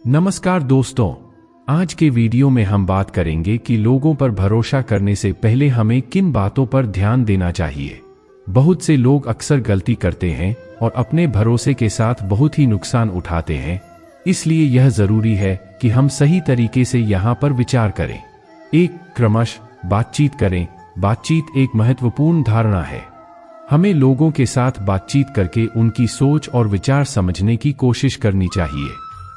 नमस्कार दोस्तों, आज के वीडियो में हम बात करेंगे कि लोगों पर भरोसा करने से पहले हमें किन बातों पर ध्यान देना चाहिए। बहुत से लोग अक्सर गलती करते हैं और अपने भरोसे के साथ बहुत ही नुकसान उठाते हैं। इसलिए यह जरूरी है कि हम सही तरीके से यहाँ पर विचार करें। एक, क्रमशः बातचीत करें। बातचीत एक महत्वपूर्ण धारणा है। हमें लोगों के साथ बातचीत करके उनकी सोच और विचार समझने की कोशिश करनी चाहिए।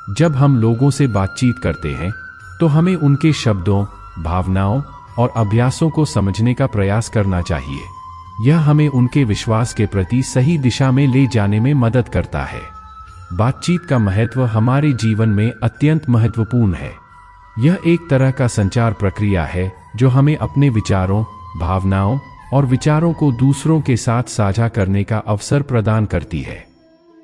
जब हम लोगों से बातचीत करते हैं तो हमें उनके शब्दों, भावनाओं और अभ्यासों को समझने का प्रयास करना चाहिए। यह हमें उनके विश्वास के प्रति सही दिशा में ले जाने में मदद करता है। बातचीत का महत्व हमारे जीवन में अत्यंत महत्वपूर्ण है। यह एक तरह का संचार प्रक्रिया है जो हमें अपने विचारों, भावनाओं और विचारों को दूसरों के साथ साझा करने का अवसर प्रदान करती है।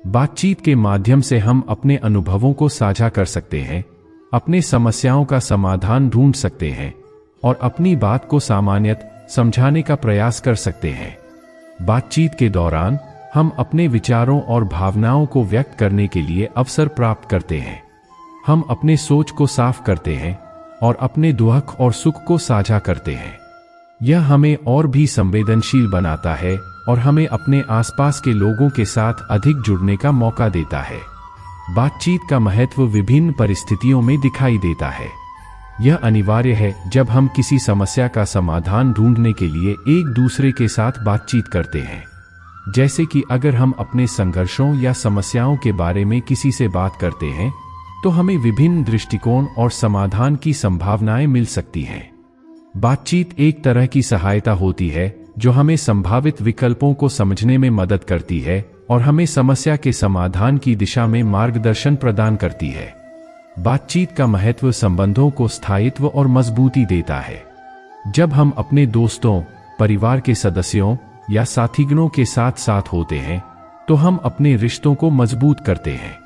बातचीत के माध्यम से हम अपने अनुभवों को साझा कर सकते हैं, अपने समस्याओं का समाधान ढूंढ सकते हैं और अपनी बात को सामान्यतः समझाने का प्रयास कर सकते हैं। बातचीत के दौरान हम अपने विचारों और भावनाओं को व्यक्त करने के लिए अवसर प्राप्त करते हैं। हम अपने सोच को साफ करते हैं और अपने दुख और सुख को साझा करते हैं। यह हमें और भी संवेदनशील बनाता है और हमें अपने आसपास के लोगों के साथ अधिक जुड़ने का मौका देता है। बातचीत का महत्व विभिन्न परिस्थितियों में दिखाई देता है। यह अनिवार्य है जब हम किसी समस्या का समाधान ढूंढने के लिए एक दूसरे के साथ बातचीत करते हैं। जैसे कि अगर हम अपने संघर्षों या समस्याओं के बारे में किसी से बात करते हैं तो हमें विभिन्न दृष्टिकोण और समाधान की संभावनाएं मिल सकती हैं। बातचीत एक तरह की सहायता होती है जो हमें संभावित विकल्पों को समझने में मदद करती है और हमें समस्या के समाधान की दिशा में मार्गदर्शन प्रदान करती है। बातचीत का महत्व संबंधों को स्थायित्व और मजबूती देता है। जब हम अपने दोस्तों, परिवार के सदस्यों या साथीगणों के साथ होते हैं तो हम अपने रिश्तों को मजबूत करते हैं।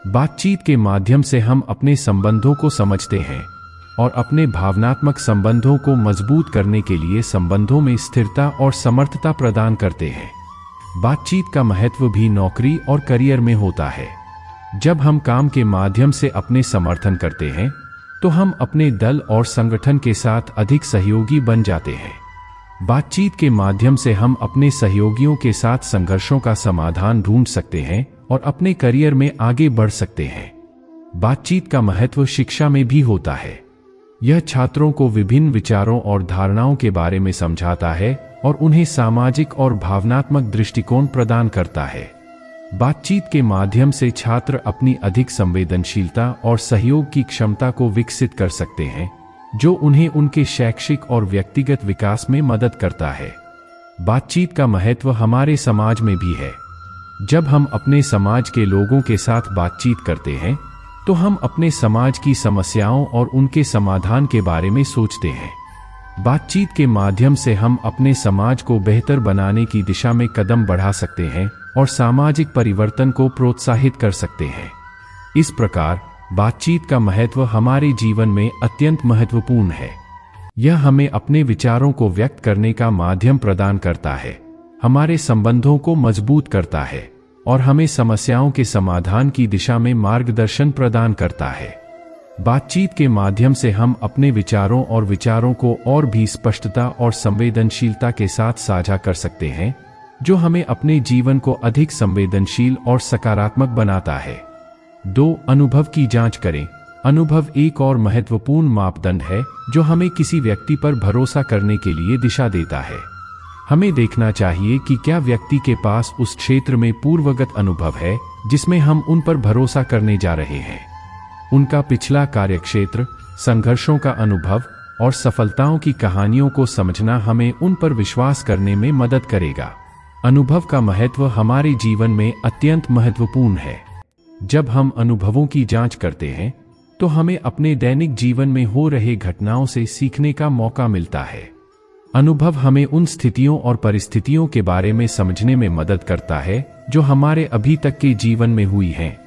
बातचीत के माध्यम से हम अपने संबंधों को समझते हैं और अपने भावनात्मक संबंधों को मजबूत करने के लिए संबंधों में स्थिरता और समर्थता प्रदान करते हैं। बातचीत का महत्व भी नौकरी और करियर में होता है। जब हम काम के माध्यम से अपने समर्थन करते हैं तो हम अपने दल और संगठन के साथ अधिक सहयोगी बन जाते हैं। बातचीत के माध्यम से हम अपने सहयोगियों के साथ संघर्षों का समाधान ढूंढ सकते हैं और अपने करियर में आगे बढ़ सकते हैं। बातचीत का महत्व शिक्षा में भी होता है। यह छात्रों को विभिन्न विचारों और धारणाओं के बारे में समझाता है और उन्हें सामाजिक और भावनात्मक दृष्टिकोण प्रदान करता है। बातचीत के माध्यम से छात्र अपनी अधिक संवेदनशीलता और सहयोग की क्षमता को विकसित कर सकते हैं, जो उन्हें उनके शैक्षिक और व्यक्तिगत विकास में मदद करता है। बातचीत का महत्व हमारे समाज में भी है। जब हम अपने समाज के लोगों के साथ बातचीत करते हैं तो हम अपने समाज की समस्याओं और उनके समाधान के बारे में सोचते हैं। बातचीत के माध्यम से हम अपने समाज को बेहतर बनाने की दिशा में कदम बढ़ा सकते हैं और सामाजिक परिवर्तन को प्रोत्साहित कर सकते हैं। इस प्रकार बातचीत का महत्व हमारे जीवन में अत्यंत महत्वपूर्ण है। यह हमें अपने विचारों को व्यक्त करने का माध्यम प्रदान करता है, हमारे संबंधों को मजबूत करता है और हमें समस्याओं के समाधान की दिशा में मार्गदर्शन प्रदान करता है। बातचीत के माध्यम से हम अपने विचारों को और भी स्पष्टता और संवेदनशीलता के साथ साझा कर सकते हैं, जो हमें अपने जीवन को अधिक संवेदनशील और सकारात्मक बनाता है। 2, अनुभव की जांच करें। अनुभव एक और महत्वपूर्ण मापदंड है जो हमें किसी व्यक्ति पर भरोसा करने के लिए दिशा देता है। हमें देखना चाहिए कि क्या व्यक्ति के पास उस क्षेत्र में पूर्वगत अनुभव है जिसमें हम उन पर भरोसा करने जा रहे हैं। उनका पिछला कार्यक्षेत्र, संघर्षों का अनुभव और सफलताओं की कहानियों को समझना हमें उन पर विश्वास करने में मदद करेगा। अनुभव का महत्व हमारे जीवन में अत्यंत महत्वपूर्ण है। जब हम अनुभवों की जांच करते हैं तो हमें अपने दैनिक जीवन में हो रहे घटनाओं से सीखने का मौका मिलता है। अनुभव हमें उन स्थितियों और परिस्थितियों के बारे में समझने में मदद करता है जो हमारे अभी तक के जीवन में हुई हैं,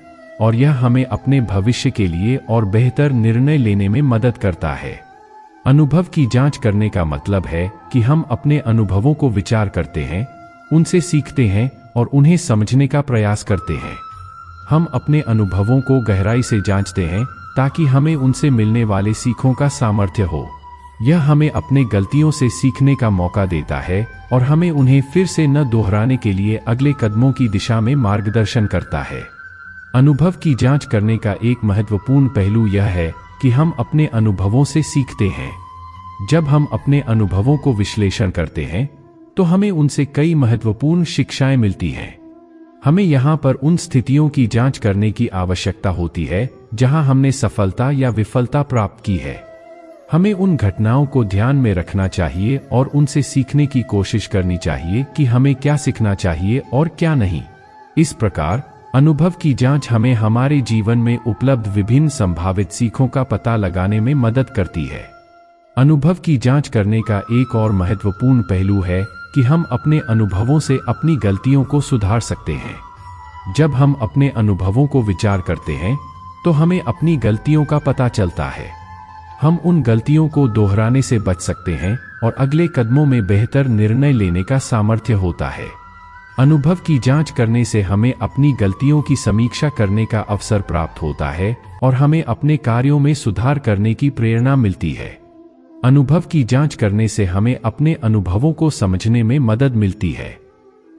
और यह हमें अपने भविष्य के लिए और बेहतर निर्णय लेने में मदद करता है। अनुभव की जांच करने का मतलब है कि हम अपने अनुभवों को विचार करते हैं, उनसे सीखते हैं और उन्हें समझने का प्रयास करते हैं। हम अपने अनुभवों को गहराई से जांचते हैं ताकि हमें उनसे मिलने वाले सीखों का सामर्थ्य हो। यह हमें अपने गलतियों से सीखने का मौका देता है और हमें उन्हें फिर से न दोहराने के लिए अगले कदमों की दिशा में मार्गदर्शन करता है। अनुभव की जांच करने का एक महत्वपूर्ण पहलू यह है कि हम अपने अनुभवों से सीखते हैं। जब हम अपने अनुभवों को विश्लेषण करते हैं तो हमें उनसे कई महत्वपूर्ण शिक्षाएं मिलती हैं। हमें यहाँ पर उन स्थितियों की जांच करने की आवश्यकता होती है जहां हमने सफलता या विफलता प्राप्त की है। हमें उन घटनाओं को ध्यान में रखना चाहिए और उनसे सीखने की कोशिश करनी चाहिए कि हमें क्या सीखना चाहिए और क्या नहीं। इस प्रकार अनुभव की जांच हमें हमारे जीवन में उपलब्ध विभिन्न संभावित सीखों का पता लगाने में मदद करती है। अनुभव की जांच करने का एक और महत्वपूर्ण पहलू है कि हम अपने अनुभवों से अपनी गलतियों को सुधार सकते हैं। जब हम अपने अनुभवों को विचार करते हैं तो हमें अपनी गलतियों का पता चलता है। हम उन गलतियों को दोहराने से बच सकते हैं और अगले कदमों में बेहतर निर्णय लेने का सामर्थ्य होता है। अनुभव की जांच करने से हमें अपनी गलतियों की समीक्षा करने का अवसर प्राप्त होता है और हमें अपने कार्यों में सुधार करने की प्रेरणा मिलती है। अनुभव की जांच करने से हमें अपने अनुभवों को समझने में मदद मिलती है।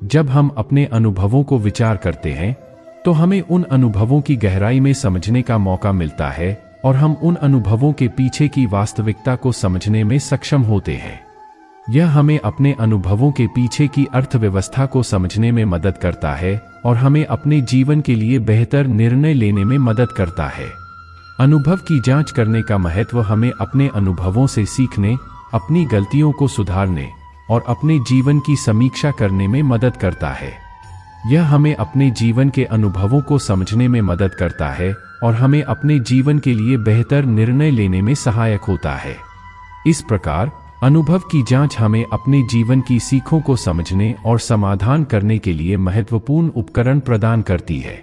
जब हम अपने अनुभवों को विचार करते हैं तो हमें उन अनुभवों की गहराई में समझने का मौका मिलता है और हम उन अनुभवों के पीछे की वास्तविकता को समझने में सक्षम होते हैं। यह हमें अपने अनुभवों के पीछे की अर्थव्यवस्था को समझने में मदद करता है और हमें अपने जीवन के लिए बेहतर निर्णय लेने में मदद करता है। अनुभव की जांच करने का महत्व हमें अपने अनुभवों से सीखने, अपनी गलतियों को सुधारने और अपने जीवन की समीक्षा करने में मदद करता है। यह हमें अपने जीवन के अनुभवों को समझने में मदद करता है और हमें अपने जीवन के लिए बेहतर निर्णय लेने में सहायक होता है। इस प्रकार अनुभव की जांच हमें अपने जीवन की सीखों को समझने और समाधान करने के लिए महत्वपूर्ण उपकरण प्रदान करती है।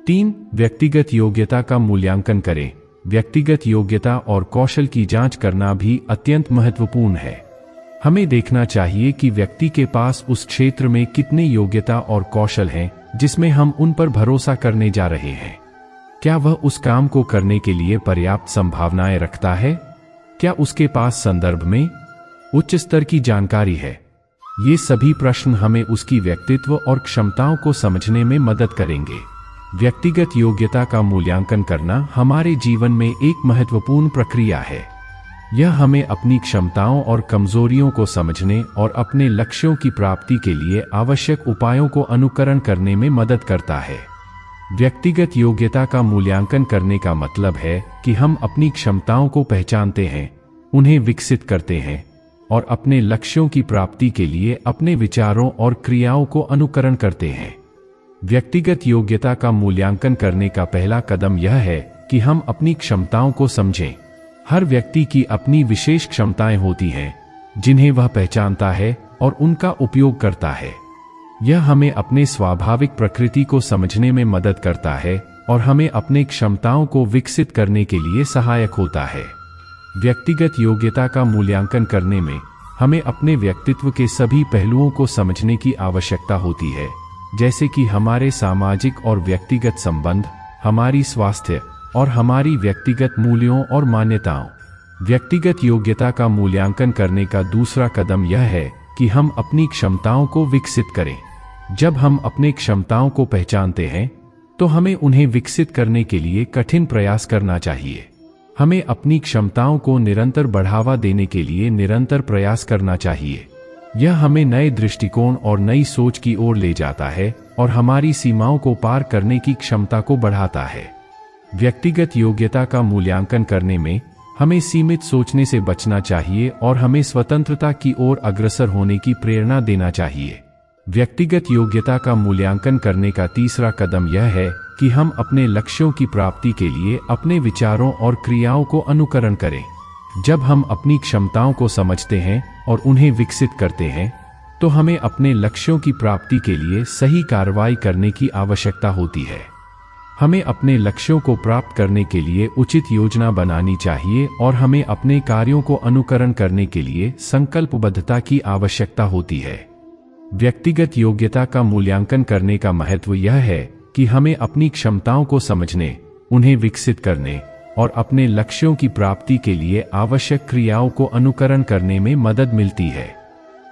3. व्यक्तिगत योग्यता का मूल्यांकन करें। व्यक्तिगत योग्यता और कौशल की जांच करना भी अत्यंत महत्वपूर्ण है। हमें देखना चाहिए कि व्यक्ति के पास उस क्षेत्र में कितने योग्यता और कौशल हैं जिसमें हम उन पर भरोसा करने जा रहे हैं। क्या वह उस काम को करने के लिए पर्याप्त संभावनाएं रखता है? क्या उसके पास संदर्भ में उच्च स्तर की जानकारी है? ये सभी प्रश्न हमें उसकी व्यक्तित्व और क्षमताओं को समझने में मदद करेंगे। व्यक्तिगत योग्यता का मूल्यांकन करना हमारे जीवन में एक महत्वपूर्ण प्रक्रिया है। यह हमें अपनी क्षमताओं और कमजोरियों को समझने और अपने लक्ष्यों की प्राप्ति के लिए आवश्यक उपायों को अनुकरण करने में मदद करता है। व्यक्तिगत योग्यता का मूल्यांकन करने का मतलब है कि हम अपनी क्षमताओं को पहचानते हैं, उन्हें विकसित करते हैं और अपने लक्ष्यों की प्राप्ति के लिए अपने विचारों और क्रियाओं को अनुकरण करते हैं। व्यक्तिगत योग्यता का मूल्यांकन करने का पहला कदम यह है कि हम अपनी क्षमताओं को समझें। हर व्यक्ति की अपनी विशेष क्षमताएं होती हैं, जिन्हें वह पहचानता है और उनका उपयोग करता है। यह हमें अपने स्वाभाविक प्रकृति को समझने में मदद करता है और हमें अपने क्षमताओं को विकसित करने के लिए सहायक होता है। व्यक्तिगत योग्यता का मूल्यांकन करने में हमें अपने व्यक्तित्व के सभी पहलुओं को समझने की आवश्यकता होती है, जैसे कि हमारे सामाजिक और व्यक्तिगत संबंध, हमारी स्वास्थ्य और हमारी व्यक्तिगत मूल्यों और मान्यताओं। व्यक्तिगत योग्यता का मूल्यांकन करने का दूसरा कदम यह है कि हम अपनी क्षमताओं को विकसित करें। जब हम अपने क्षमताओं को पहचानते हैं तो हमें उन्हें विकसित करने के लिए कठिन प्रयास करना चाहिए। हमें अपनी क्षमताओं को निरंतर बढ़ावा देने के लिए निरंतर प्रयास करना चाहिए। यह हमें नए दृष्टिकोण और नई सोच की ओर ले जाता है और हमारी सीमाओं को पार करने की क्षमता को बढ़ाता है। व्यक्तिगत योग्यता का मूल्यांकन करने में हमें सीमित सोचने से बचना चाहिए और हमें स्वतंत्रता की ओर अग्रसर होने की प्रेरणा देना चाहिए। व्यक्तिगत योग्यता का मूल्यांकन करने का तीसरा कदम यह है कि हम अपने लक्ष्यों की प्राप्ति के लिए अपने विचारों और क्रियाओं को अनुकरण करें। जब हम अपनी क्षमताओं को समझते हैं और उन्हें विकसित करते हैं तो हमें अपने लक्ष्यों की प्राप्ति के लिए सही कार्रवाई करने की आवश्यकता होती है। हमें अपने लक्ष्यों को प्राप्त करने के लिए उचित योजना बनानी चाहिए और हमें अपने कार्यों को अनुकरण करने के लिए संकल्पबद्धता की आवश्यकता होती है। व्यक्तिगत योग्यता का मूल्यांकन करने का महत्व यह है कि हमें अपनी क्षमताओं को समझने, उन्हें विकसित करने और अपने लक्ष्यों की प्राप्ति के लिए आवश्यक क्रियाओं को अनुकरण करने में मदद मिलती है।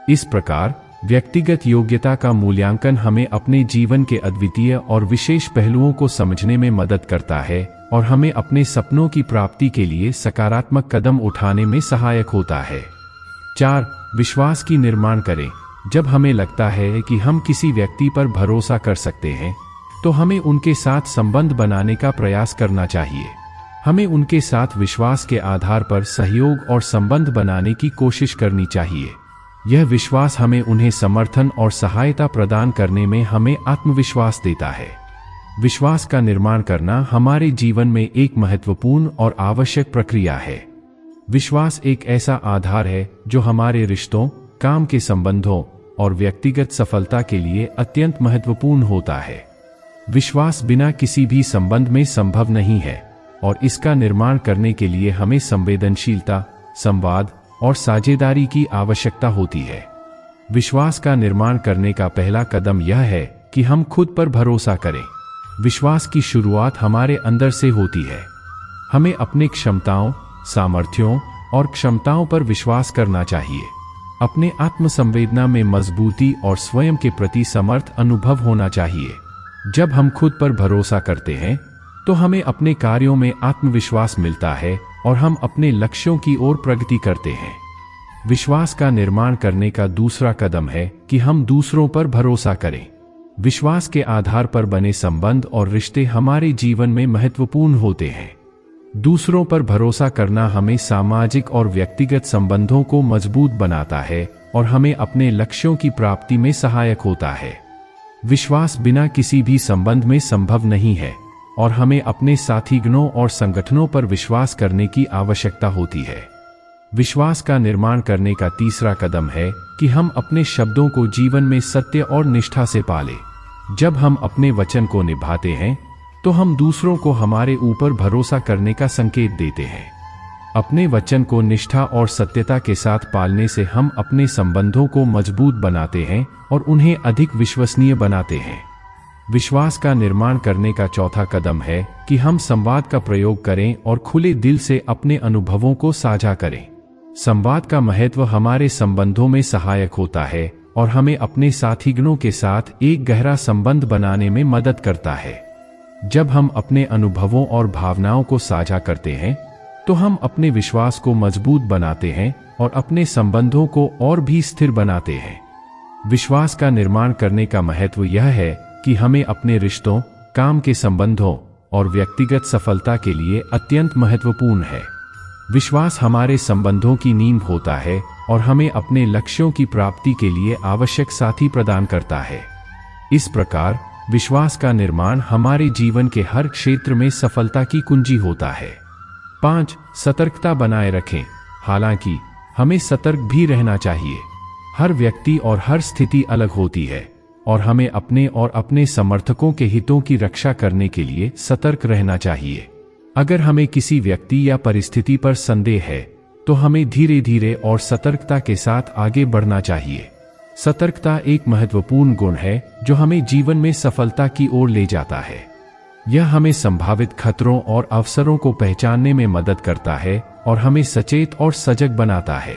इस प्रकार व्यक्तिगत योग्यता का मूल्यांकन हमें अपने जीवन के अद्वितीय और विशेष पहलुओं को समझने में मदद करता है और हमें अपने सपनों की प्राप्ति के लिए सकारात्मक कदम उठाने में सहायक होता है। 4. विश्वास की निर्माण करें। जब हमें लगता है कि हम किसी व्यक्ति पर भरोसा कर सकते हैं, तो हमें उनके साथ संबंध बनाने का प्रयास करना चाहिए। हमें उनके साथ विश्वास के आधार पर सहयोग और संबंध बनाने की कोशिश करनी चाहिए। यह विश्वास हमें उन्हें समर्थन और सहायता प्रदान करने में हमें आत्मविश्वास देता है। विश्वास का निर्माण करना हमारे जीवन में एक महत्वपूर्ण और आवश्यक प्रक्रिया है। विश्वास एक ऐसा आधार है जो हमारे रिश्तों, काम के संबंधों और व्यक्तिगत सफलता के लिए अत्यंत महत्वपूर्ण होता है। विश्वास बिना किसी भी संबंध में संभव नहीं है और इसका निर्माण करने के लिए हमें संवेदनशीलता, संवाद और साझेदारी की आवश्यकता होती है। विश्वास का निर्माण करने का पहला कदम यह है कि हम खुद पर भरोसा करें। विश्वास की शुरुआत हमारे अंदर से होती है। हमें अपने क्षमताओं, सामर्थ्यों और क्षमताओं पर विश्वास करना चाहिए। अपने आत्मसंवेदना में मजबूती और स्वयं के प्रति समर्थ अनुभव होना चाहिए। जब हम खुद पर भरोसा करते हैं, तो हमें अपने कार्यों में आत्मविश्वास मिलता है और हम अपने लक्ष्यों की ओर प्रगति करते हैं। विश्वास का निर्माण करने का दूसरा कदम है कि हम दूसरों पर भरोसा करें। विश्वास के आधार पर बने संबंध और रिश्ते हमारे जीवन में महत्वपूर्ण होते हैं। दूसरों पर भरोसा करना हमें सामाजिक और व्यक्तिगत संबंधों को मजबूत बनाता है और हमें अपने लक्ष्यों की प्राप्ति में सहायक होता है। विश्वास बिना किसी भी संबंध में संभव नहीं है और हमें अपने साथीगणों और संगठनों पर विश्वास करने की आवश्यकता होती है। विश्वास का निर्माण करने का तीसरा कदम है कि हम अपने शब्दों को जीवन में सत्य और निष्ठा से पालें। जब हम अपने वचन को निभाते हैं, तो हम दूसरों को हमारे ऊपर भरोसा करने का संकेत देते हैं। अपने वचन को निष्ठा और सत्यता के साथ पालने से हम अपने संबंधों को मजबूत बनाते हैं और उन्हें अधिक विश्वसनीय बनाते हैं। विश्वास का निर्माण करने का चौथा कदम है कि हम संवाद का प्रयोग करें और खुले दिल से अपने अनुभवों को साझा करें। संवाद का महत्व हमारे संबंधों में सहायक होता है और हमें अपने साथीगणों के साथ एक गहरा संबंध बनाने में मदद करता है। जब हम अपने अनुभवों और भावनाओं को साझा करते हैं, तो हम अपने विश्वास को मजबूत बनाते हैं और अपने संबंधों को और भी स्थिर बनाते हैं। विश्वास का निर्माण करने का महत्व यह है कि हमें अपने रिश्तों, काम के संबंधों और व्यक्तिगत सफलता के लिए अत्यंत महत्वपूर्ण है। विश्वास हमारे संबंधों की नींव होता है और हमें अपने लक्ष्यों की प्राप्ति के लिए आवश्यक साथी प्रदान करता है। इस प्रकार विश्वास का निर्माण हमारे जीवन के हर क्षेत्र में सफलता की कुंजी होता है। 5. सतर्कता बनाए रखें। हालांकि हमें सतर्क भी रहना चाहिए। हर व्यक्ति और हर स्थिति अलग होती है और हमें अपने और अपने समर्थकों के हितों की रक्षा करने के लिए सतर्क रहना चाहिए। अगर हमें किसी व्यक्ति या परिस्थिति पर संदेह है, तो हमें धीरे धीरे और सतर्कता के साथ आगे बढ़ना चाहिए। सतर्कता एक महत्वपूर्ण गुण है जो हमें जीवन में सफलता की ओर ले जाता है। यह हमें संभावित खतरों और अवसरों को पहचानने में मदद करता है और हमें सचेत और सजग बनाता है।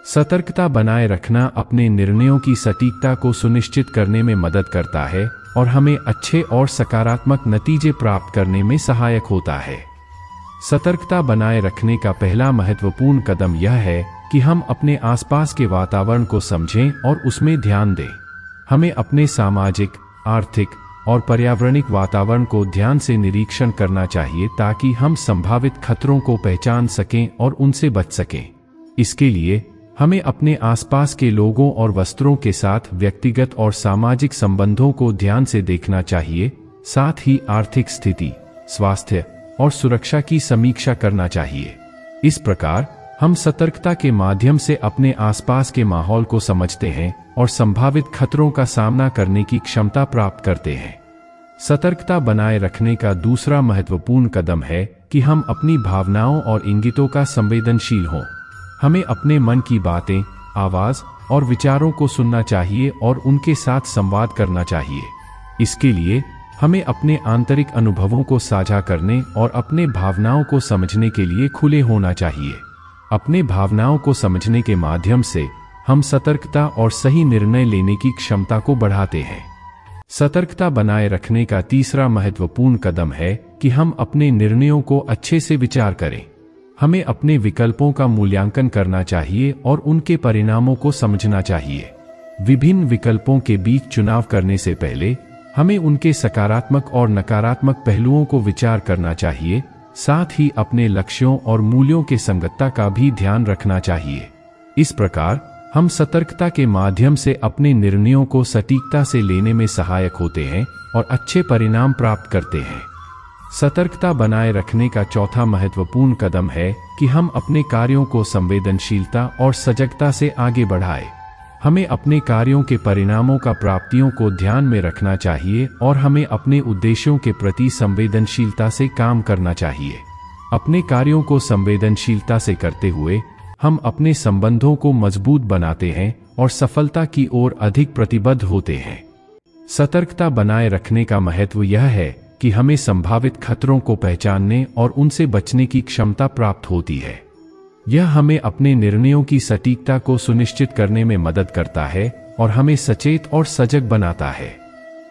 सतर्कता बनाए रखना अपने निर्णयों की सटीकता को सुनिश्चित करने में मदद करता है और हमें अच्छे और सकारात्मक नतीजे प्राप्त करने में सहायक होता है। सतर्कता बनाए रखने का पहला महत्वपूर्ण कदम यह है कि हम अपने आसपास के वातावरण को समझें और उसमें ध्यान दें। हमें अपने सामाजिक, आर्थिक और पर्यावरणिक वातावरण को ध्यान से निरीक्षण करना चाहिए ताकि हम संभावित खतरों को पहचान सकें और उनसे बच सकें। इसके लिए हमें अपने आसपास के लोगों और वस्तुओं के साथ व्यक्तिगत और सामाजिक संबंधों को ध्यान से देखना चाहिए। साथ ही आर्थिक स्थिति, स्वास्थ्य और सुरक्षा की समीक्षा करना चाहिए। इस प्रकार हम सतर्कता के माध्यम से अपने आसपास के माहौल को समझते हैं और संभावित खतरों का सामना करने की क्षमता प्राप्त करते हैं। सतर्कता बनाए रखने का दूसरा महत्वपूर्ण कदम है कि हम अपनी भावनाओं और इंगितों का संवेदनशील हों। हमें अपने मन की बातें, आवाज और विचारों को सुनना चाहिए और उनके साथ संवाद करना चाहिए। इसके लिए हमें अपने आंतरिक अनुभवों को साझा करने और अपने भावनाओं को समझने के लिए खुले होना चाहिए। अपने भावनाओं को समझने के माध्यम से हम सतर्कता और सही निर्णय लेने की क्षमता को बढ़ाते हैं। सतर्कता बनाए रखने का तीसरा महत्वपूर्ण कदम है कि हम अपने निर्णयों को अच्छे से विचार करें। हमें अपने विकल्पों का मूल्यांकन करना चाहिए और उनके परिणामों को समझना चाहिए। विभिन्न विकल्पों के बीच चुनाव करने से पहले हमें उनके सकारात्मक और नकारात्मक पहलुओं को विचार करना चाहिए। साथ ही अपने लक्ष्यों और मूल्यों के संगतता का भी ध्यान रखना चाहिए। इस प्रकार हम सतर्कता के माध्यम से अपने निर्णयों को सटीकता से लेने में सहायक होते हैं और अच्छे परिणाम प्राप्त करते हैं। सतर्कता बनाए रखने का चौथा महत्वपूर्ण कदम है कि हम अपने कार्यों को संवेदनशीलता और सजगता से आगे बढ़ाएं। हमें अपने कार्यों के परिणामों का प्राप्तियों को ध्यान में रखना चाहिए और हमें अपने उद्देश्यों के प्रति संवेदनशीलता से काम करना चाहिए। अपने कार्यों को संवेदनशीलता से करते हुए हम अपने संबंधों को मजबूत बनाते हैं और सफलता की ओर अधिक प्रतिबद्ध होते हैं। सतर्कता बनाए रखने का महत्व यह है कि हमें संभावित खतरों को पहचानने और उनसे बचने की क्षमता प्राप्त होती है। यह हमें अपने निर्णयों की सटीकता को सुनिश्चित करने में मदद करता है और हमें सचेत और सजग बनाता है।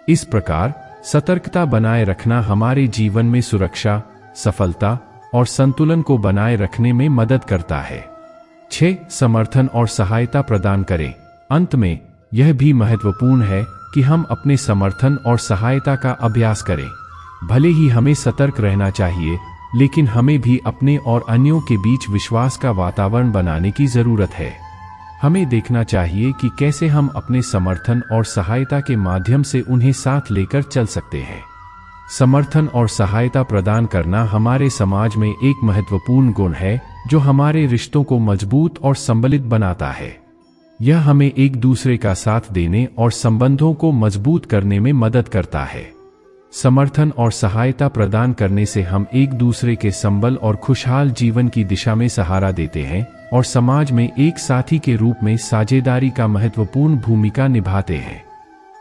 इस प्रकार सतर्कता बनाए रखना हमारे जीवन में सुरक्षा, सफलता और संतुलन को बनाए रखने में मदद करता है। 6. समर्थन और सहायता प्रदान करें। अंत में यह भी महत्वपूर्ण है कि हम अपने समर्थन और सहायता का अभ्यास करें। भले ही हमें सतर्क रहना चाहिए, लेकिन हमें भी अपने और अन्यों के बीच विश्वास का वातावरण बनाने की जरूरत है। हमें देखना चाहिए कि कैसे हम अपने समर्थन और सहायता के माध्यम से उन्हें साथ लेकर चल सकते हैं। समर्थन और सहायता प्रदान करना हमारे समाज में एक महत्वपूर्ण गुण है जो हमारे रिश्तों को मजबूत और संबलित बनाता है। यह हमें एक दूसरे का साथ देने और संबंधों को मजबूत करने में मदद करता है। समर्थन और सहायता प्रदान करने से हम एक दूसरे के संबल और खुशहाल जीवन की दिशा में सहारा देते हैं और समाज में एक साथी के रूप में साझेदारी का महत्वपूर्ण भूमिका निभाते हैं।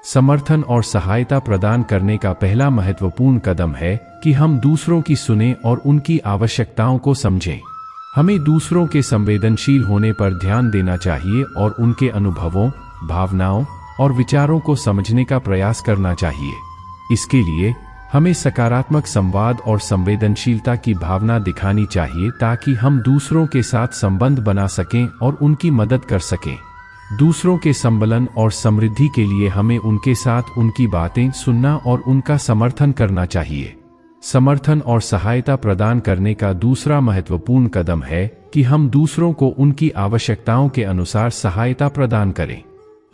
समर्थन और सहायता प्रदान करने का पहला महत्वपूर्ण कदम है कि हम दूसरों की सुनें और उनकी आवश्यकताओं को समझें। हमें दूसरों के संवेदनशील होने पर ध्यान देना चाहिए और उनके अनुभवों, भावनाओं और विचारों को समझने का प्रयास करना चाहिए। इसके लिए हमें सकारात्मक संवाद और संवेदनशीलता की भावना दिखानी चाहिए ताकि हम दूसरों के साथ संबंध बना सकें और उनकी मदद कर सकें। दूसरों के संबलन और समृद्धि के लिए हमें उनके साथ उनकी बातें सुनना और उनका समर्थन करना चाहिए। समर्थन और सहायता प्रदान करने का दूसरा महत्वपूर्ण कदम है कि हम दूसरों को उनकी आवश्यकताओं के अनुसार सहायता प्रदान करें।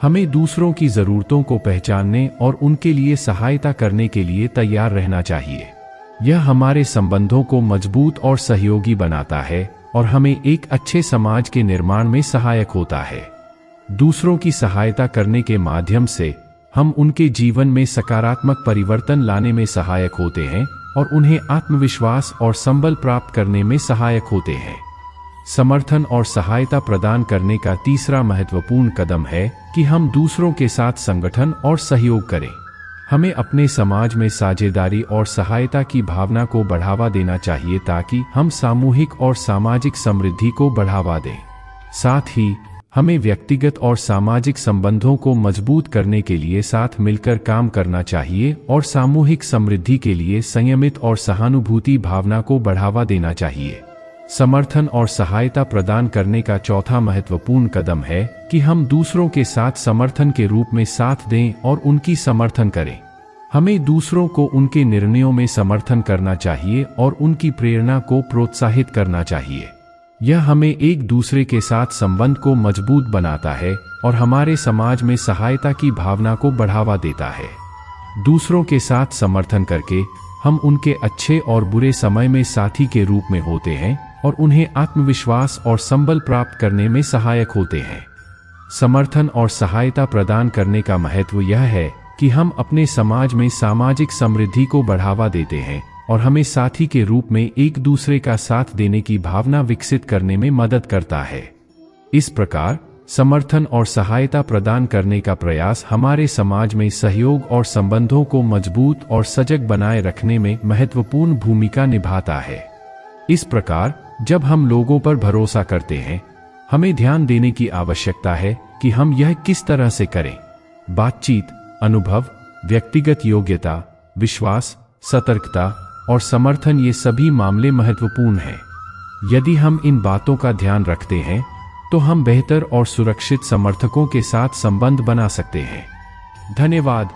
हमें दूसरों की जरूरतों को पहचानने और उनके लिए सहायता करने के लिए तैयार रहना चाहिए। यह हमारे संबंधों को मजबूत और सहयोगी बनाता है और हमें एक अच्छे समाज के निर्माण में सहायक होता है। दूसरों की सहायता करने के माध्यम से हम उनके जीवन में सकारात्मक परिवर्तन लाने में सहायक होते हैं और उन्हें आत्मविश्वास और संबल प्राप्त करने में सहायक होते हैं। समर्थन और सहायता प्रदान करने का तीसरा महत्वपूर्ण कदम है कि हम दूसरों के साथ संगठन और सहयोग करें। हमें अपने समाज में साझेदारी और सहायता की भावना को बढ़ावा देना चाहिए ताकि हम सामूहिक और सामाजिक समृद्धि को बढ़ावा दें। साथ ही हमें व्यक्तिगत और सामाजिक संबंधों को मजबूत करने के लिए साथ मिलकर काम करना चाहिए और सामूहिक समृद्धि के लिए संयमित और सहानुभूति भावना को बढ़ावा देना चाहिए। समर्थन और सहायता प्रदान करने का चौथा महत्वपूर्ण कदम है कि हम दूसरों के साथ समर्थन के रूप में साथ दें और उनकी समर्थन करें। हमें दूसरों को उनके निर्णयों में समर्थन करना चाहिए और उनकी प्रेरणा को प्रोत्साहित करना चाहिए। यह हमें एक दूसरे के साथ संबंध को मजबूत बनाता है और हमारे समाज में सहायता की भावना को बढ़ावा देता है। दूसरों के साथ समर्थन करके हम उनके अच्छे और बुरे समय में साथी के रूप में होते हैं और उन्हें आत्मविश्वास और संबल प्राप्त करने में सहायक होते हैं। समर्थन और सहायता प्रदान करने का महत्व यह है कि हम अपने समाज में सामाजिक समृद्धि को बढ़ावा देते हैं और हमें साथी के रूप में एक दूसरे का साथ देने की भावना विकसित करने में मदद करता है। इस प्रकार समर्थन और सहायता प्रदान करने का प्रयास हमारे समाज में सहयोग और संबंधों को मजबूत और सजग बनाए रखने में महत्वपूर्ण भूमिका निभाता है। इस प्रकार जब हम लोगों पर भरोसा करते हैं, हमें ध्यान देने की आवश्यकता है कि हम यह किस तरह से करें। बातचीत, अनुभव, व्यक्तिगत योग्यता, विश्वास, सतर्कता और समर्थन, ये सभी मामले महत्वपूर्ण हैं। यदि हम इन बातों का ध्यान रखते हैं तो हम बेहतर और सुरक्षित समर्थकों के साथ संबंध बना सकते हैं। धन्यवाद।